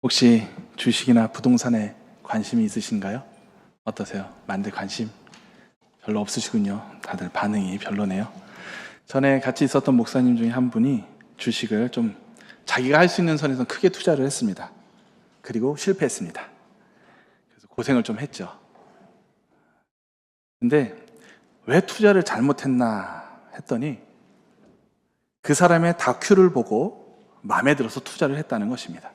혹시 주식이나 부동산에 관심이 있으신가요? 어떠세요? 많은데 관심 별로 없으시군요. 다들 반응이 별로네요. 전에 같이 있었던 목사님 중에 한 분이 주식을 좀 자기가 할 수 있는 선에서 크게 투자를 했습니다. 그리고 실패했습니다. 그래서 고생을 좀 했죠. 근데 왜 투자를 잘못했나 했더니 그 사람의 다큐를 보고 마음에 들어서 투자를 했다는 것입니다.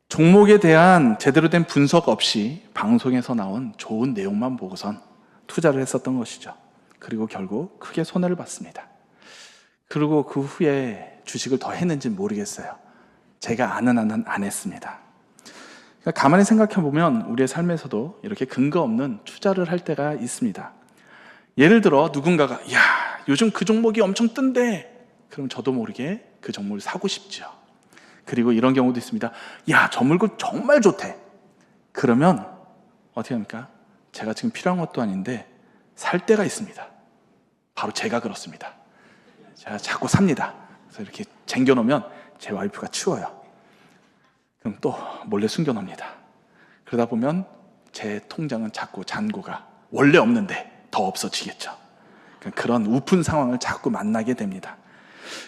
종목에 대한 제대로 된 분석 없이 방송에서 나온 좋은 내용만 보고선 투자를 했었던 것이죠. 그리고 결국 크게 손해를 봤습니다. 그리고 그 후에 주식을 더 했는지는 모르겠어요. 제가 아는 한은 안 했습니다. 그러니까 가만히 생각해 보면 우리의 삶에서도 이렇게 근거 없는 투자를 할 때가 있습니다. 예를 들어 누군가가 야 요즘 그 종목이 엄청 뜬대. 그럼 저도 모르게 그 종목을 사고 싶죠. 그리고 이런 경우도 있습니다. 야, 저 물건 정말 좋대. 그러면 어떻게 합니까? 제가 지금 필요한 것도 아닌데 살 때가 있습니다. 바로 제가 그렇습니다. 제가 자꾸 삽니다. 그래서 이렇게 쟁겨놓으면 제 와이프가 치워요. 그럼 또 몰래 숨겨놓습니다. 그러다 보면 제 통장은 자꾸 잔고가 원래 없는데 더 없어지겠죠. 그런 우픈 상황을 자꾸 만나게 됩니다.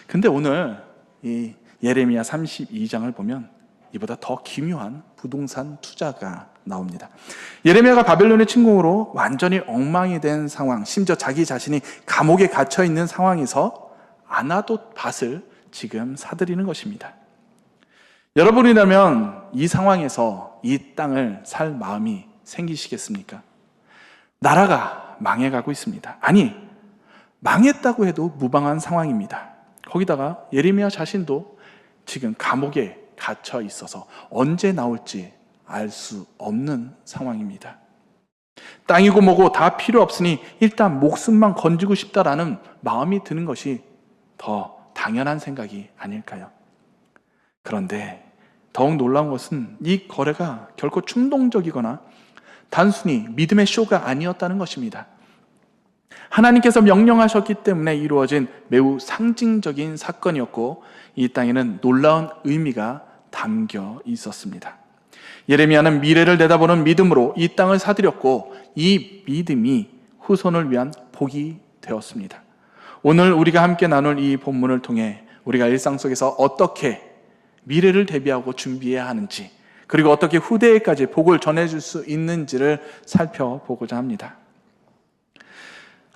근데 오늘 이 예레미야 32장을 보면 이보다 더 기묘한 부동산 투자가 나옵니다. 예레미야가 바벨론의 침공으로 완전히 엉망이 된 상황, 심지어 자기 자신이 감옥에 갇혀 있는 상황에서 아나돗 밭을 지금 사들이는 것입니다. 여러분이라면 이 상황에서 이 땅을 살 마음이 생기시겠습니까? 나라가 망해가고 있습니다. 아니, 망했다고 해도 무방한 상황입니다. 거기다가 예레미야 자신도 지금 감옥에 갇혀 있어서 언제 나올지 알 수 없는 상황입니다. 땅이고 뭐고 다 필요 없으니 일단 목숨만 건지고 싶다라는 마음이 드는 것이 더 당연한 생각이 아닐까요? 그런데 더욱 놀라운 것은 이 거래가 결코 충동적이거나 단순히 믿음의 쇼가 아니었다는 것입니다. 하나님께서 명령하셨기 때문에 이루어진 매우 상징적인 사건이었고 이 땅에는 놀라운 의미가 담겨 있었습니다. 예레미야는 미래를 내다보는 믿음으로 이 땅을 사들였고 이 믿음이 후손을 위한 복이 되었습니다. 오늘 우리가 함께 나눌 이 본문을 통해 우리가 일상 속에서 어떻게 미래를 대비하고 준비해야 하는지 그리고 어떻게 후대에까지 복을 전해줄 수 있는지를 살펴보고자 합니다.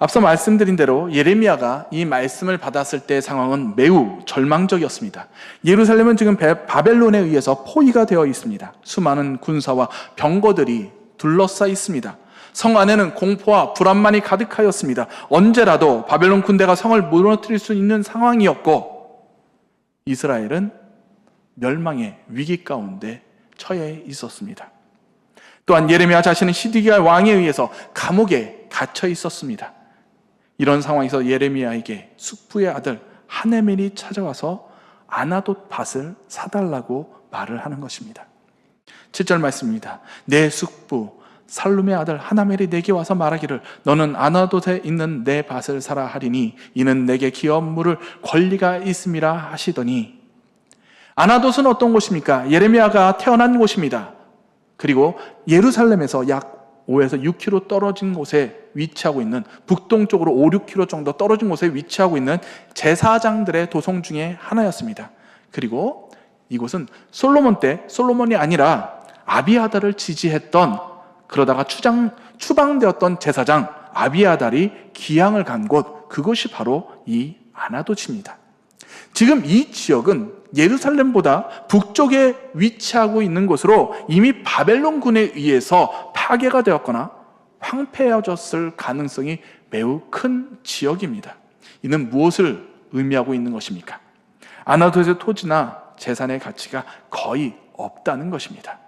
앞서 말씀드린 대로 예레미야가 이 말씀을 받았을 때의 상황은 매우 절망적이었습니다. 예루살렘은 지금 바벨론에 의해서 포위가 되어 있습니다. 수많은 군사와 병거들이 둘러싸 있습니다. 성 안에는 공포와 불안만이 가득하였습니다. 언제라도 바벨론 군대가 성을 무너뜨릴 수 있는 상황이었고 이스라엘은 멸망의 위기 가운데 처해 있었습니다. 또한 예레미야 자신은 시드기야 왕에 의해서 감옥에 갇혀 있었습니다. 이런 상황에서 예레미야에게 숙부의 아들 하네멜이 찾아와서 아나돗 밭을 사달라고 말을 하는 것입니다. 7절 말씀입니다. 내 숙부 살룸의 아들 하나멜이 내게 와서 말하기를 너는 아나돗에 있는 내 밭을 사라 하리니 이는 내게 기업 물을 권리가 있음이라 하시더니 아나돗은 어떤 곳입니까? 예레미야가 태어난 곳입니다. 그리고 예루살렘에서 약 5에서 6km 떨어진 곳에 위치하고 있는 북동쪽으로 5, 6km 정도 떨어진 곳에 위치하고 있는 제사장들의 도성 중에 하나였습니다. 그리고 이곳은 솔로몬 때 솔로몬이 아니라 아비아달을 지지했던 그러다가 추방되었던 제사장 아비아달이 기양을 간 곳 그것이 바로 이 아나돗입니다. 지금 이 지역은 예루살렘보다 북쪽에 위치하고 있는 곳으로 이미 바벨론군에 의해서 파괴가 되었거나 황폐해졌을 가능성이 매우 큰 지역입니다. 이는 무엇을 의미하고 있는 것입니까? 아나돗의 토지나 재산의 가치가 거의 없다는 것입니다.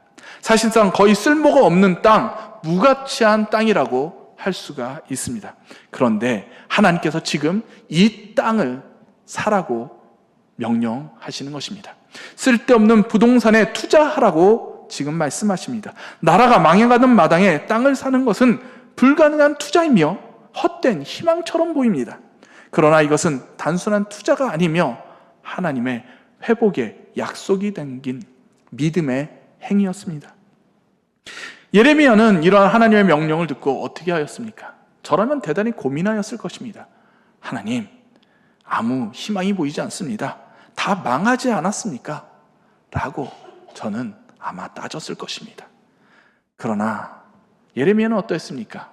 사실상 거의 쓸모가 없는 땅, 무가치한 땅이라고 할 수가 있습니다. 그런데 하나님께서 지금 이 땅을 사라고 명령하시는 것입니다. 쓸데없는 부동산에 투자하라고 지금 말씀하십니다. 나라가 망해가는 마당에 땅을 사는 것은 불가능한 투자이며 헛된 희망처럼 보입니다. 그러나 이것은 단순한 투자가 아니며 하나님의 회복의 약속이 담긴 믿음의 행위였습니다. 예레미야는 이러한 하나님의 명령을 듣고 어떻게 하였습니까? 저라면 대단히 고민하였을 것입니다. 하나님, 아무 희망이 보이지 않습니다. 다 망하지 않았습니까? 라고 저는 아마 따졌을 것입니다. 그러나 예레미야는 어떠했습니까?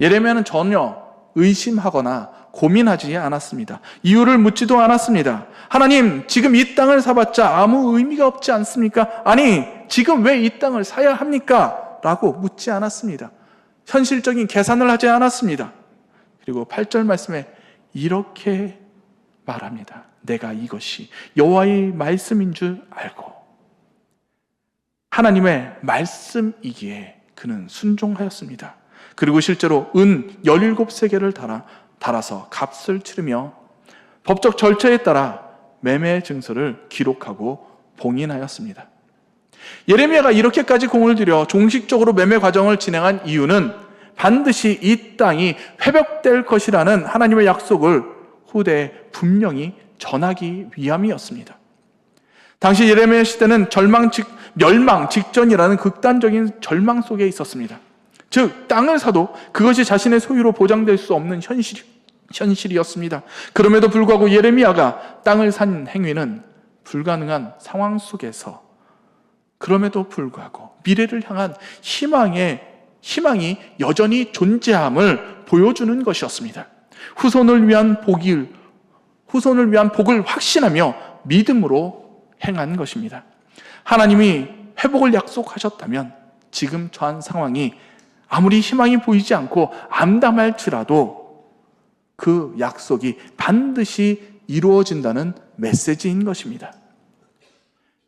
예레미야는 전혀 의심하거나 고민하지 않았습니다. 이유를 묻지도 않았습니다. 하나님, 지금 이 땅을 사봤자 아무 의미가 없지 않습니까? 아니, 지금 왜 이 땅을 사야 합니까? 라고 묻지 않았습니다. 현실적인 계산을 하지 않았습니다. 그리고 8절 말씀에 이렇게 말합니다. 내가 이것이 여호와의 말씀인 줄 알고. 하나님의 말씀이기에 그는 순종하였습니다. 그리고 실제로 은 17세겔을 달아서 값을 치르며 법적 절차에 따라 매매 증서를 기록하고 봉인하였습니다. 예레미야가 이렇게까지 공을 들여 종식적으로 매매 과정을 진행한 이유는 반드시 이 땅이 회복될 것이라는 하나님의 약속을 후대에 분명히 전하기 위함이었습니다. 당시 예레미야 시대는 멸망 직전이라는 극단적인 절망 속에 있었습니다. 즉 땅을 사도 그것이 자신의 소유로 보장될 수 없는 현실이었습니다. 그럼에도 불구하고 예레미야가 땅을 산 행위는 불가능한 상황 속에서 그럼에도 불구하고 미래를 향한 희망이 여전히 존재함을 보여주는 것이었습니다. 후손을 위한 복을 확신하며 믿음으로 행한 것입니다. 하나님이 회복을 약속하셨다면 지금 처한 상황이 아무리 희망이 보이지 않고 암담할지라도 그 약속이 반드시 이루어진다는 메시지인 것입니다.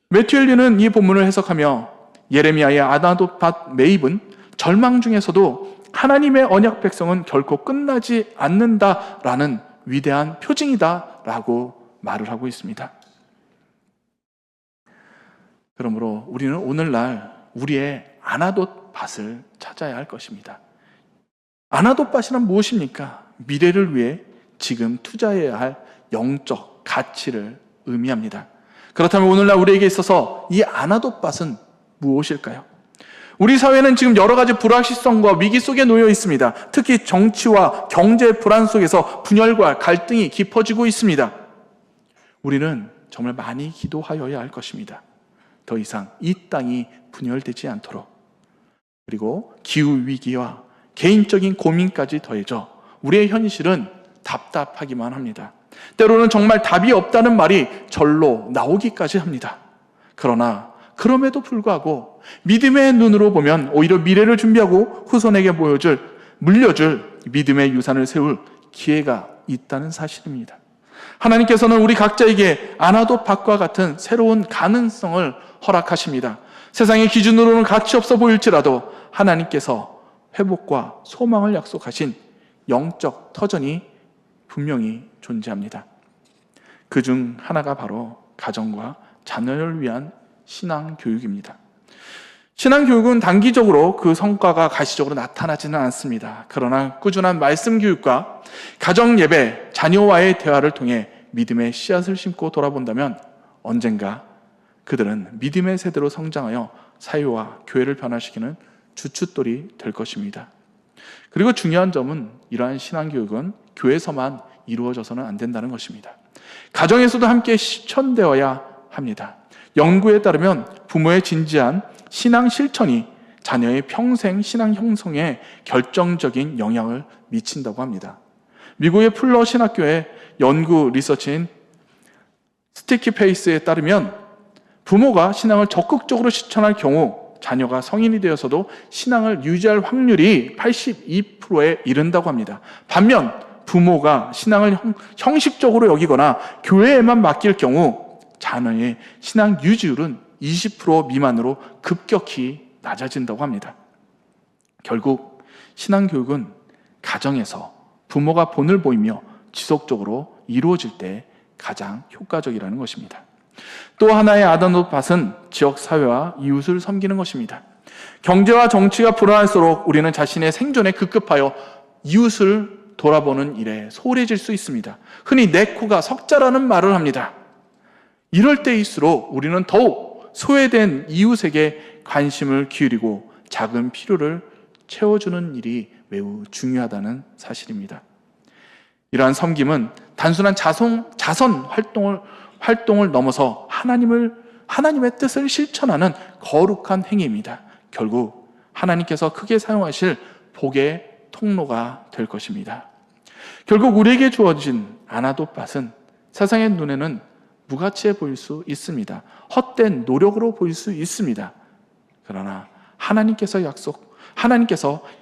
매튜 헨리는 이 본문을 해석하며 예레미야의 아나돗밭 매입은 절망 중에서도 하나님의 언약 백성은 결코 끝나지 않는다라는 위대한 표징이다라고 말을 하고 있습니다. 그러므로 우리는 오늘날 우리의 아나돗밭을 찾아야 할 것입니다. 아나돗밭이란 무엇입니까? 미래를 위해 지금 투자해야 할 영적 가치를 의미합니다. 그렇다면 오늘날 우리에게 있어서 이 아나돗밭은 무엇일까요? 우리 사회는 지금 여러 가지 불확실성과 위기 속에 놓여 있습니다. 특히 정치와 경제 불안 속에서 분열과 갈등이 깊어지고 있습니다. 우리는 정말 많이 기도하여야 할 것입니다. 더 이상 이 땅이 분열되지 않도록. 그리고 기후위기와 개인적인 고민까지 더해져 우리의 현실은 답답하기만 합니다. 때로는 정말 답이 없다는 말이 절로 나오기까지 합니다. 그러나 그럼에도 불구하고 믿음의 눈으로 보면 오히려 미래를 준비하고 후손에게 물려줄 믿음의 유산을 세울 기회가 있다는 사실입니다. 하나님께서는 우리 각자에게 아나돗밭과 같은 새로운 가능성을 허락하십니다. 세상의 기준으로는 가치 없어 보일지라도 하나님께서 회복과 소망을 약속하신 영적 터전이 분명히 존재합니다. 그중 하나가 바로 가정과 자녀를 위한 신앙교육입니다. 신앙교육은 단기적으로 그 성과가 가시적으로 나타나지는 않습니다. 그러나 꾸준한 말씀 교육과 가정 예배, 자녀와의 대화를 통해 믿음의 씨앗을 심고 돌아본다면 언젠가 그들은 믿음의 세대로 성장하여 사회와 교회를 변화시키는 주춧돌이 될 것입니다. 그리고 중요한 점은 이러한 신앙교육은 교회에서만 이루어져서는 안 된다는 것입니다. 가정에서도 함께 실천되어야 합니다. 연구에 따르면 부모의 진지한 신앙 실천이 자녀의 평생 신앙 형성에 결정적인 영향을 미친다고 합니다. 미국의 풀러 신학교의 연구 리서치인 스티키 페이스에 따르면 부모가 신앙을 적극적으로 실천할 경우 자녀가 성인이 되어서도 신앙을 유지할 확률이 82%에 이른다고 합니다. 반면 부모가 신앙을 형식적으로 여기거나 교회에만 맡길 경우 자녀의 신앙 유지율은 20% 미만으로 급격히 낮아진다고 합니다. 결국 신앙교육은 가정에서 부모가 본을 보이며 지속적으로 이루어질 때 가장 효과적이라는 것입니다. 또 하나의 아나돗밭은 지역사회와 이웃을 섬기는 것입니다. 경제와 정치가 불안할수록 우리는 자신의 생존에 급급하여 이웃을 돌아보는 일에 소홀해질 수 있습니다. 흔히 내 코가 석자라는 말을 합니다. 이럴 때일수록 우리는 더욱 소외된 이웃에게 관심을 기울이고 작은 필요를 채워주는 일이 매우 중요하다는 사실입니다. 이러한 섬김은 단순한 자선 활동을 넘어서 하나님의 뜻을 실천하는 거룩한 행위입니다. 결국 하나님께서 크게 사용하실 복의 통로가 될 것입니다. 결국 우리에게 주어진 아나돗밭은 세상의 눈에는 무가치해 보일 수 있습니다. 헛된 노력으로 보일 수 있습니다. 그러나 하나님께서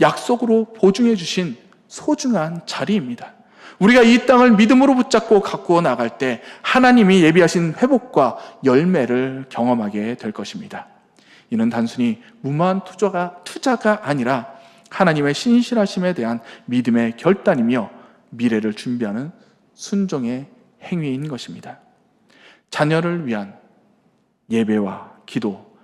약속으로 보증해 주신 소중한 자리입니다. 우리가 이 땅을 믿음으로 붙잡고 가꾸어 나갈 때 하나님이 예비하신 회복과 열매를 경험하게 될 것입니다. 이는 단순히 무모한 투자가 아니라 하나님의 신실하심에 대한 믿음의 결단이며 미래를 준비하는 순종의 행위인 것입니다. 자녀를 위한 예배와 기도,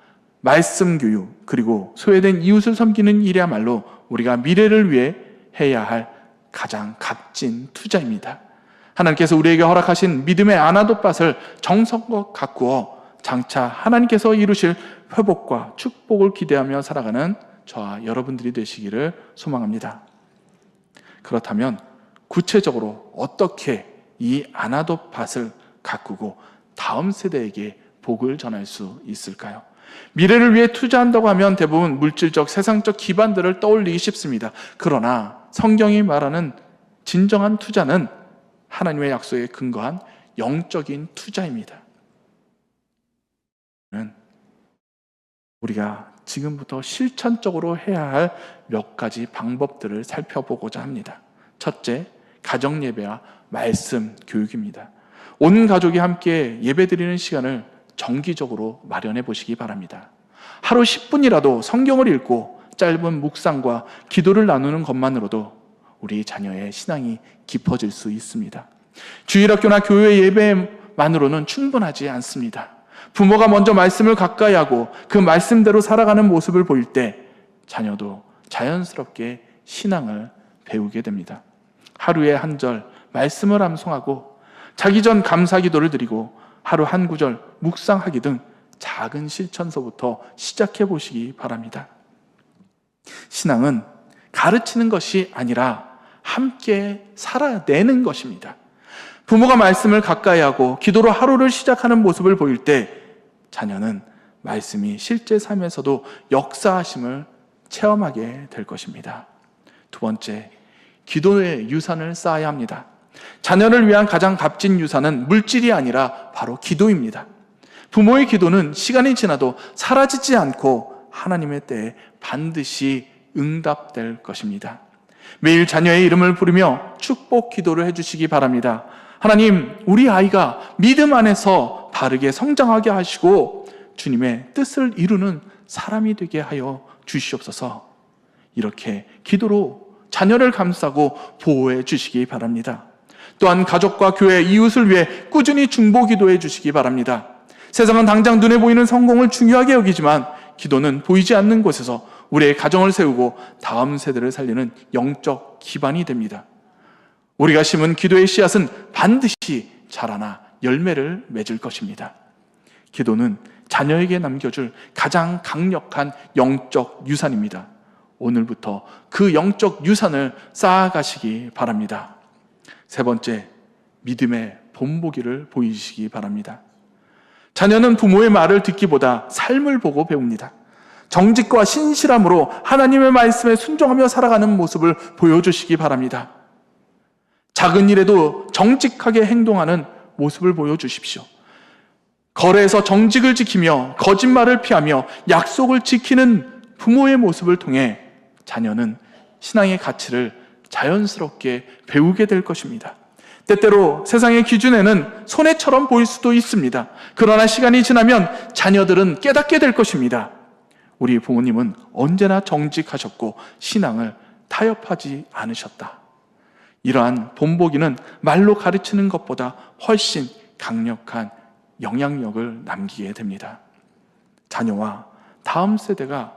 말씀 교육, 그리고 소외된 이웃을 섬기는 일이야말로 우리가 미래를 위해 해야 할 가장 값진 투자입니다. 하나님께서 우리에게 허락하신 믿음의 아나돗밭을 정성껏 가꾸어 장차 하나님께서 이루실 회복과 축복을 기대하며 살아가는 저와 여러분들이 되시기를 소망합니다. 그렇다면 구체적으로 어떻게 이 아나돗밭을 가꾸고 다음 세대에게 복을 전할 수 있을까요? 미래를 위해 투자한다고 하면 대부분 물질적, 세상적 기반들을 떠올리기 쉽습니다. 그러나 성경이 말하는 진정한 투자는 하나님의 약속에 근거한 영적인 투자입니다. 우리가 지금부터 실천적으로 해야 할 몇 가지 방법들을 살펴보고자 합니다. 첫째, 가정예배와 말씀 교육입니다. 온 가족이 함께 예배드리는 시간을 정기적으로 마련해 보시기 바랍니다. 하루 10분이라도 성경을 읽고 짧은 묵상과 기도를 나누는 것만으로도 우리 자녀의 신앙이 깊어질 수 있습니다. 주일학교나 교회 예배만으로는 충분하지 않습니다. 부모가 먼저 말씀을 가까이 하고 그 말씀대로 살아가는 모습을 보일 때 자녀도 자연스럽게 신앙을 배우게 됩니다. 하루에 한 절 말씀을 암송하고 자기 전 감사 기도를 드리고 하루 한 구절 묵상하기 등 작은 실천서부터 시작해 보시기 바랍니다. 신앙은 가르치는 것이 아니라 함께 살아내는 것입니다. 부모가 말씀을 가까이 하고 기도로 하루를 시작하는 모습을 보일 때 자녀는 말씀이 실제 삶에서도 역사하심을 체험하게 될 것입니다. 두 번째, 기도의 유산을 쌓아야 합니다. 자녀를 위한 가장 값진 유산은 물질이 아니라 바로 기도입니다. 부모의 기도는 시간이 지나도 사라지지 않고 하나님의 때에 반드시 응답될 것입니다. 매일 자녀의 이름을 부르며 축복 기도를 해주시기 바랍니다. 하나님, 우리 아이가 믿음 안에서 바르게 성장하게 하시고 주님의 뜻을 이루는 사람이 되게 하여 주시옵소서. 이렇게 기도로 자녀를 감싸고 보호해 주시기 바랍니다. 또한 가족과 교회, 이웃을 위해 꾸준히 중보 기도해 주시기 바랍니다. 세상은 당장 눈에 보이는 성공을 중요하게 여기지만 기도는 보이지 않는 곳에서 우리의 가정을 세우고 다음 세대를 살리는 영적 기반이 됩니다. 우리가 심은 기도의 씨앗은 반드시 자라나 열매를 맺을 것입니다. 기도는 자녀에게 남겨줄 가장 강력한 영적 유산입니다. 오늘부터 그 영적 유산을 쌓아가시기 바랍니다. 세 번째, 믿음의 본보기를 보이시기 바랍니다. 자녀는 부모의 말을 듣기보다 삶을 보고 배웁니다. 정직과 신실함으로 하나님의 말씀에 순종하며 살아가는 모습을 보여주시기 바랍니다. 작은 일에도 정직하게 행동하는 모습을 보여주십시오. 거래에서 정직을 지키며 거짓말을 피하며 약속을 지키는 부모의 모습을 통해 자녀는 신앙의 가치를 자연스럽게 배우게 될 것입니다. 때때로 세상의 기준에는 손해처럼 보일 수도 있습니다. 그러나 시간이 지나면 자녀들은 깨닫게 될 것입니다. 우리 부모님은 언제나 정직하셨고 신앙을 타협하지 않으셨다. 이러한 본보기는 말로 가르치는 것보다 훨씬 강력한 영향력을 남기게 됩니다. 자녀와 다음 세대가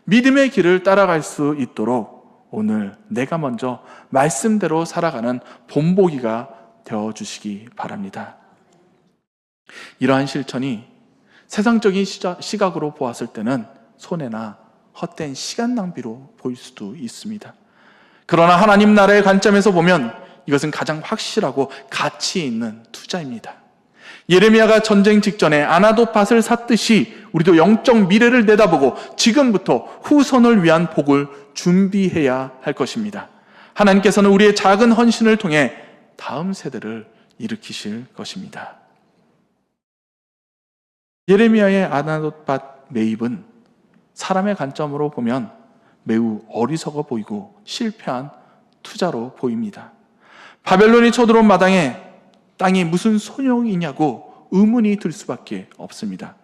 믿음의 길을 따라갈 수 있도록 오늘 내가 먼저 말씀대로 살아가는 본보기가 되어주시기 바랍니다. 이러한 실천이 세상적인 시각으로 보았을 때는 손해나 헛된 시간 낭비로 보일 수도 있습니다. 그러나 하나님 나라의 관점에서 보면 이것은 가장 확실하고 가치 있는 투자입니다. 예레미야가 전쟁 직전에 아나돗 밭을 샀듯이 우리도 영적 미래를 내다보고 지금부터 후손을 위한 복을 준비해야 할 것입니다. 하나님께서는 우리의 작은 헌신을 통해 다음 세대를 일으키실 것입니다. 예레미야의 아나돗밭 매입은 사람의 관점으로 보면 매우 어리석어 보이고 실패한 투자로 보입니다. 바벨론이 쳐들어온 마당에 땅이 무슨 소용이냐고 의문이 들 수밖에 없습니다.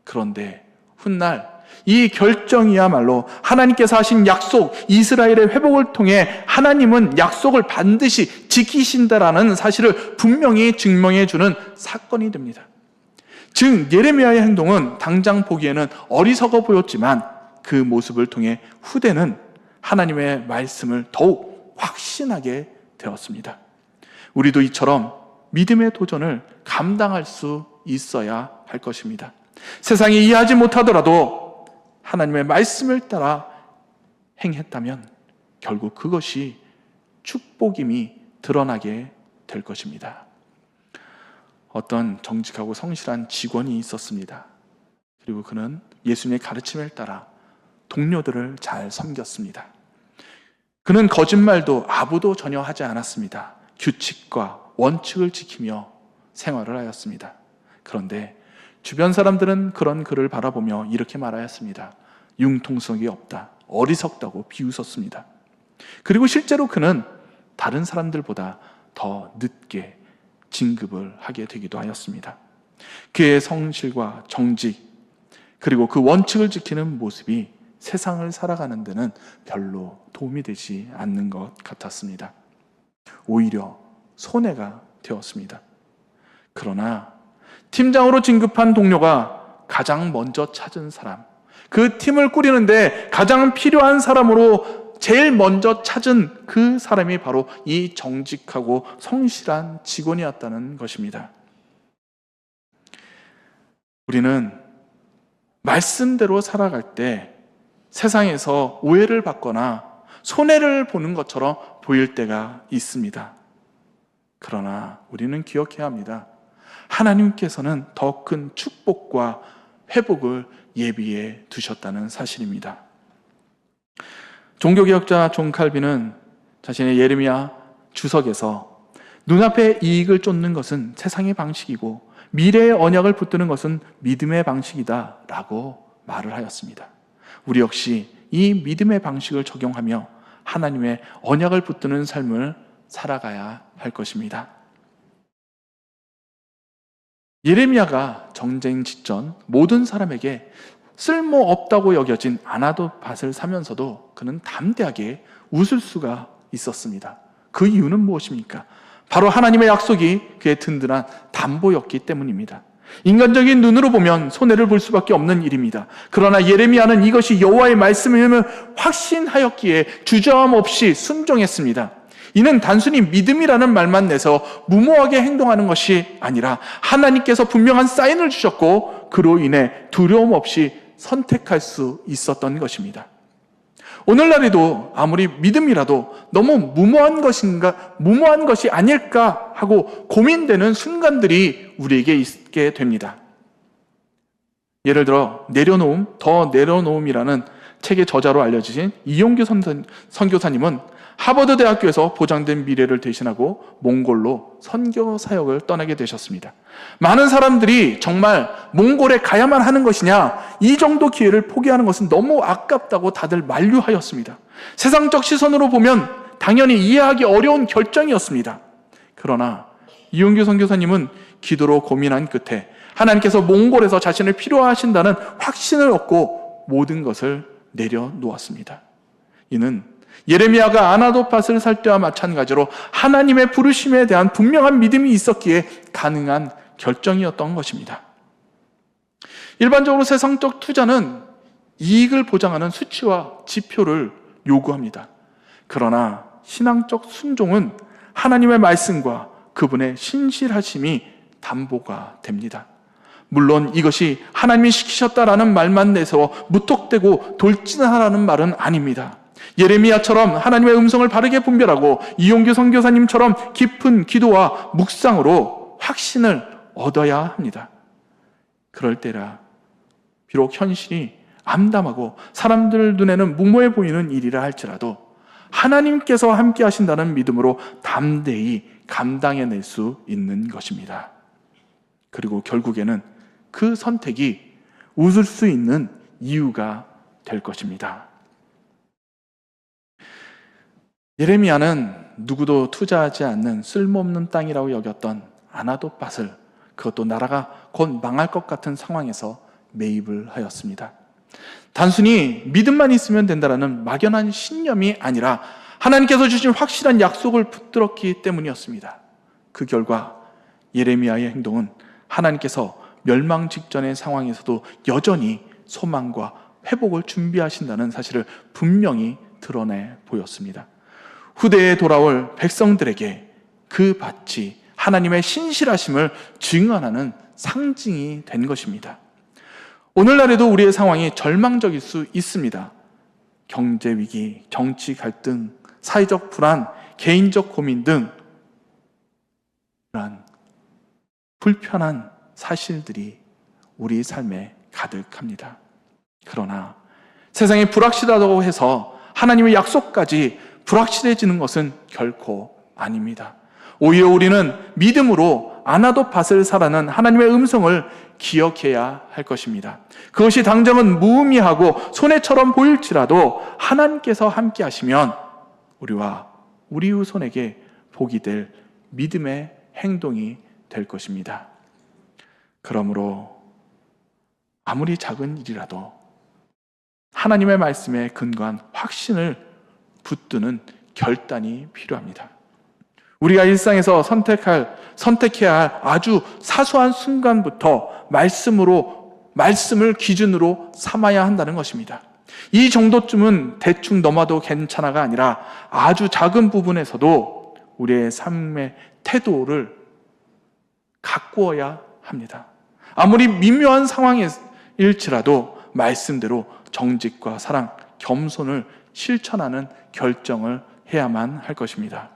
그런데 훗날 이 결정이야말로 하나님께서 하신 약속, 이스라엘의 회복을 통해 하나님은 약속을 반드시 지키신다라는 사실을 분명히 증명해 주는 사건이 됩니다. 즉 예레미야의 행동은 당장 보기에는 어리석어 보였지만 그 모습을 통해 후대는 하나님의 말씀을 더욱 확신하게 되었습니다. 우리도 이처럼 믿음의 도전을 감당할 수 있어야 할 것입니다. 세상이 이해하지 못하더라도 하나님의 말씀을 따라 행했다면 결국 그것이 축복임이 드러나게 될 것입니다. 어떤 정직하고 성실한 직원이 있었습니다. 그리고 그는 예수님의 가르침을 따라 동료들을 잘 섬겼습니다. 그는 거짓말도 아부도 전혀 하지 않았습니다. 규칙과 원칙을 지키며 생활을 하였습니다. 그런데 주변 사람들은 그런 그를 바라보며 이렇게 말하였습니다. 융통성이 없다, 어리석다고 비웃었습니다. 그리고 실제로 그는 다른 사람들보다 더 늦게 진급을 하게 되기도 하였습니다. 그의 성실과 정직 그리고 그 원칙을 지키는 모습이 세상을 살아가는 데는 별로 도움이 되지 않는 것 같았습니다. 오히려 손해가 되었습니다. 그러나 팀장으로 진급한 동료가 가장 먼저 찾은 사람, 그 팀을 꾸리는데 가장 필요한 사람으로 제일 먼저 찾은 그 사람이 바로 이 정직하고 성실한 직원이었다는 것입니다. 우리는 말씀대로 살아갈 때 세상에서 오해를 받거나 손해를 보는 것처럼 보일 때가 있습니다. 그러나 우리는 기억해야 합니다. 하나님께서는 더 큰 축복과 회복을 예비해 두셨다는 사실입니다. 종교개혁자 존 칼빈은 자신의 예레미야 주석에서 눈앞의 이익을 쫓는 것은 세상의 방식이고 미래의 언약을 붙드는 것은 믿음의 방식이다 라고 말을 하였습니다. 우리 역시 이 믿음의 방식을 적용하며 하나님의 언약을 붙드는 삶을 살아가야 할 것입니다. 예레미야가 전쟁 직전 모든 사람에게 쓸모없다고 여겨진 아나돗밭을 사면서도 그는 담대하게 웃을 수가 있었습니다. 그 이유는 무엇입니까? 바로 하나님의 약속이 그의 든든한 담보였기 때문입니다. 인간적인 눈으로 보면 손해를 볼 수밖에 없는 일입니다. 그러나 예레미야는 이것이 여호와의 말씀임을 확신하였기에 주저함 없이 순종했습니다. 이는 단순히 믿음이라는 말만 내서 무모하게 행동하는 것이 아니라 하나님께서 분명한 사인을 주셨고 그로 인해 두려움 없이 선택할 수 있었던 것입니다. 오늘날에도 아무리 믿음이라도 너무 무모한 것이 아닐까 하고 고민되는 순간들이 우리에게 있게 됩니다. 예를 들어 더 내려놓음이라는 책의 저자로 알려지신 이용규 선교사님은 하버드 대학교에서 보장된 미래를 대신하고 몽골로 선교 사역을 떠나게 되셨습니다. 많은 사람들이 정말 몽골에 가야만 하는 것이냐, 이 정도 기회를 포기하는 것은 너무 아깝다고 다들 만류하였습니다. 세상적 시선으로 보면 당연히 이해하기 어려운 결정이었습니다. 그러나 이용규 선교사님은 기도로 고민한 끝에 하나님께서 몽골에서 자신을 필요하신다는 확신을 얻고 모든 것을 내려놓았습니다. 이는 예레미야가 아나돗밭을 살 때와 마찬가지로 하나님의 부르심에 대한 분명한 믿음이 있었기에 가능한 결정이었던 것입니다. 일반적으로 세상적 투자는 이익을 보장하는 수치와 지표를 요구합니다. 그러나 신앙적 순종은 하나님의 말씀과 그분의 신실하심이 담보가 됩니다. 물론 이것이 하나님이 시키셨다라는 말만 내세워 무턱대고 돌진하라는 말은 아닙니다. 예레미야처럼 하나님의 음성을 바르게 분별하고 이용규 선교사님처럼 깊은 기도와 묵상으로 확신을 얻어야 합니다. 그럴 때라 비록 현실이 암담하고 사람들 눈에는 무모해 보이는 일이라 할지라도 하나님께서 함께 하신다는 믿음으로 담대히 감당해낼 수 있는 것입니다. 그리고 결국에는 그 선택이 웃을 수 있는 이유가 될 것입니다. 예레미야는 누구도 투자하지 않는 쓸모없는 땅이라고 여겼던 아나돗밭을, 그것도 나라가 곧 망할 것 같은 상황에서 매입을 하였습니다. 단순히 믿음만 있으면 된다는 막연한 신념이 아니라 하나님께서 주신 확실한 약속을 붙들었기 때문이었습니다. 그 결과 예레미야의 행동은 하나님께서 멸망 직전의 상황에서도 여전히 소망과 회복을 준비하신다는 사실을 분명히 드러내 보였습니다. 후대에 돌아올 백성들에게 그 밭이 하나님의 신실하심을 증언하는 상징이 된 것입니다. 오늘날에도 우리의 상황이 절망적일 수 있습니다. 경제 위기, 정치 갈등, 사회적 불안, 개인적 고민 등 이러한 불편한 사실들이 우리 삶에 가득합니다. 그러나 세상이 불확실하다고 해서 하나님의 약속까지 불확실해지는 것은 결코 아닙니다. 오히려 우리는 믿음으로 아나돗밭을 사라는 하나님의 음성을 기억해야 할 것입니다. 그것이 당장은 무의미하고 손해처럼 보일지라도 하나님께서 함께 하시면 우리와 우리 후손에게 복이 될 믿음의 행동이 될 것입니다. 그러므로 아무리 작은 일이라도 하나님의 말씀에 근거한 확신을 붙드는 결단이 필요합니다. 우리가 일상에서 선택해야 할 아주 사소한 순간부터 말씀을 기준으로 삼아야 한다는 것입니다. 이 정도쯤은 대충 넘어도 괜찮아가 아니라 아주 작은 부분에서도 우리의 삶의 태도를 가꾸어야 합니다. 아무리 미묘한 상황일지라도 말씀대로 정직과 사랑, 겸손을 실천하는 결정을 해야만 할 것입니다.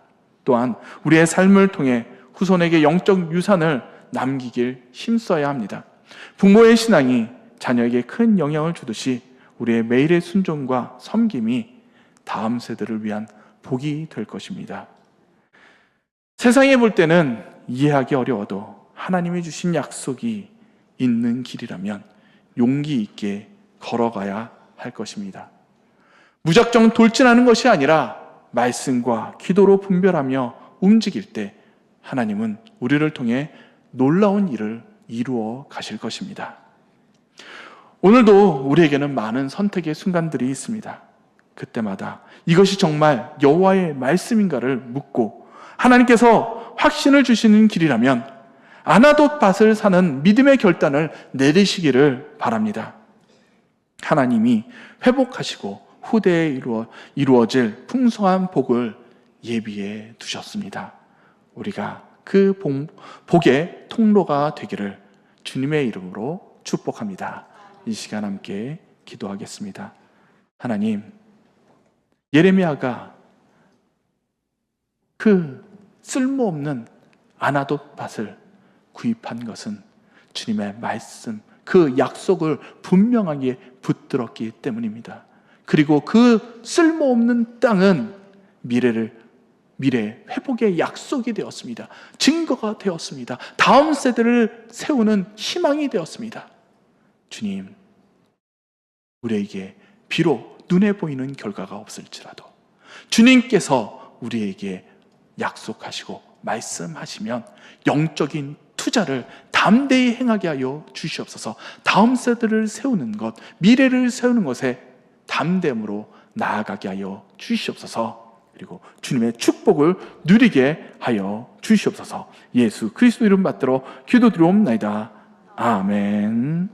또한 우리의 삶을 통해 후손에게 영적 유산을 남기길 힘써야 합니다. 부모의 신앙이 자녀에게 큰 영향을 주듯이 우리의 매일의 순종과 섬김이 다음 세대를 위한 복이 될 것입니다. 세상에 볼 때는 이해하기 어려워도 하나님이 주신 약속이 있는 길이라면 용기 있게 걸어가야 할 것입니다. 무작정 돌진하는 것이 아니라 말씀과 기도로 분별하며 움직일 때 하나님은 우리를 통해 놀라운 일을 이루어 가실 것입니다. 오늘도 우리에게는 많은 선택의 순간들이 있습니다. 그때마다 이것이 정말 여호와의 말씀인가를 묻고 하나님께서 확신을 주시는 길이라면 아나돗밭을 사는 믿음의 결단을 내리시기를 바랍니다. 하나님이 회복하시고 후대에 이루어질 풍성한 복을 예비해 두셨습니다. 우리가 그 복의 통로가 되기를 주님의 이름으로 축복합니다. 이 시간 함께 기도하겠습니다. 하나님, 예레미야가 그 쓸모없는 아나돗밭을 구입한 것은 주님의 말씀, 그 약속을 분명하게 붙들었기 때문입니다. 그리고 그 쓸모없는 땅은 미래 회복의 약속이 되었습니다. 증거가 되었습니다. 다음 세대를 세우는 희망이 되었습니다. 주님, 우리에게 비록 눈에 보이는 결과가 없을지라도 주님께서 우리에게 약속하시고 말씀하시면 영적인 투자를 담대히 행하게 하여 주시옵소서. 다음 세대를 세우는 것, 미래를 세우는 것에 담대함으로 나아가게 하여 주시옵소서. 그리고 주님의 축복을 누리게 하여 주시옵소서. 예수 그리스도 이름 받들어 기도드리옵나이다. 아멘.